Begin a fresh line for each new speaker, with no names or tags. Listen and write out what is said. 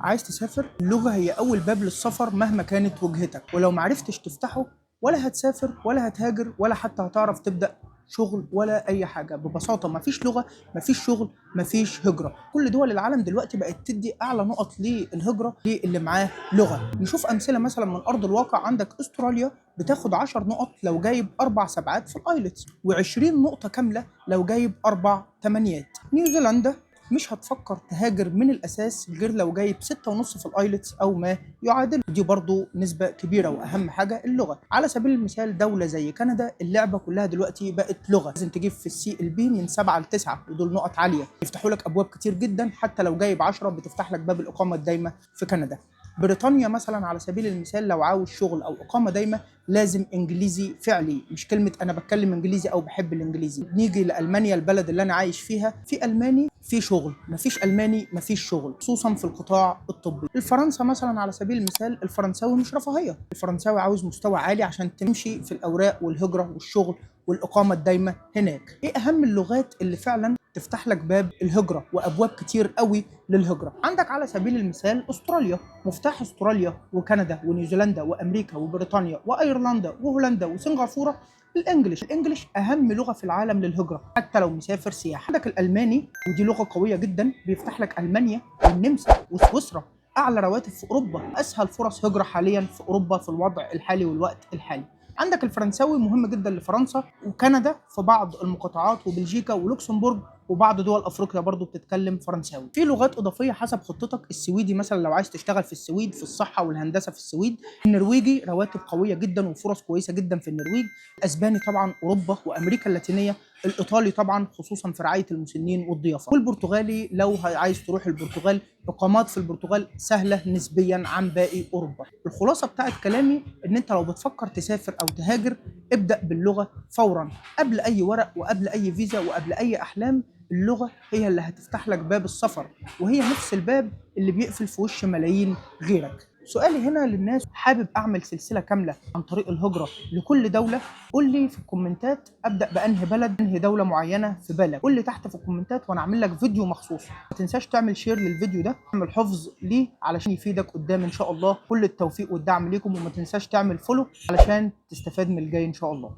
عايز تسافر؟ اللغة هي أول باب للسفر مهما كانت وجهتك، ولو معرفتش تفتحه ولا هتسافر ولا هتهاجر ولا حتى هتعرف تبدأ شغل ولا أي حاجة. ببساطة مفيش لغة مفيش شغل مفيش هجرة. كل دول العالم دلوقتي بقت تدي أعلى نقط للهجرة للي معاه لغة. نشوف أمثلة مثلا من أرض الواقع. عندك أستراليا بتاخد 10 نقط لو جايب 4 7 في الآيلتس، و20 نقطة كاملة لو جايب 4 8. نيوزيلندا مش هتفكر تهاجر من الاساس غير لو جايب 6.5 في الايلتس او ما يعادل. دي برضو نسبه كبيره، واهم حاجه اللغه. على سبيل المثال دوله زي كندا اللعبه كلها دلوقتي بقت لغه، لازم تجيب في CLB من 7 ل 9، ودول نقط عاليه يفتحوا لك ابواب كتير جدا. حتى لو جايب 10 بتفتح لك باب الاقامه الدايمه في كندا. بريطانيا مثلا على سبيل المثال لو عاوز شغل او اقامه دايمه لازم انجليزي فعلي، مش كلمه انا بتكلم انجليزي او بحب الانجليزي. نيجي لالمانيا البلد اللي انا عايش فيها، في الماني في شغل، مفيش الماني مفيش شغل، خصوصا في القطاع الطبي. الفرنسا مثلا على سبيل المثال الفرنساوي مش رفاهيه، الفرنساوي عاوز مستوى عالي عشان تمشي في الاوراق والهجره والشغل والاقامه الدايمه هناك. ايه اهم اللغات اللي فعلا تفتح لك باب الهجره وابواب كتير قوي للهجره؟ عندك على سبيل المثال استراليا. مفتاح استراليا وكندا ونيوزيلندا وامريكا وبريطانيا وايرلندا وهولندا وسنغافوره الانجليش. الانجليش اهم لغه في العالم للهجره حتى لو مسافر سياحه. عندك الالماني ودي لغه قويه جدا، بيفتح لك المانيا والنمسا وسويسرا. اعلى رواتب في اوروبا، اسهل فرص هجره حاليا في اوروبا في الوضع الحالي والوقت الحالي. عندك الفرنساوي مهم جدا لفرنسا وكندا في بعض المقاطعات، وبلجيكا ولوكسمبورغ وبعض دول افريقيا برضو بتتكلم فرنساوي. في لغات اضافيه حسب خطتك. السويدي مثلا لو عايز تشتغل في السويد في الصحه والهندسه في السويد. النرويجي رواتب قويه جدا وفرص كويسه جدا في النرويج. الاسباني طبعا اوروبا وامريكا اللاتينيه. الايطالي طبعا خصوصا في رعايه المسنين والضيافه. والبرتغالي لو عايز تروح البرتغال، اقامات في البرتغال سهله نسبيا عن باقي اوروبا. الخلاصه بتاعت كلامي ان انت لو بتفكر تسافر او تهاجر ابدا باللغه فورا، قبل اي ورق وقبل اي فيزا وقبل اي احلام. اللغه هي اللي هتفتح لك باب السفر، وهي نفس الباب اللي بيقفل في وش ملايين غيرك. سؤالي هنا للناس، حابب اعمل سلسله كامله عن طريق الهجره لكل دوله؟ قول لي في الكومنتات ابدا بانهي بلد، انهي دوله معينه في بالك. قول لي تحت في الكومنتات وانا اعمل لك فيديو مخصوص. ما تنساش تعمل شير للفيديو ده، اعمل حفظ ليه علشان يفيدك قدام ان شاء الله. كل التوفيق والدعم ليكم، وما تنساش تعمل فولو علشان تستفاد من الجاي ان شاء الله.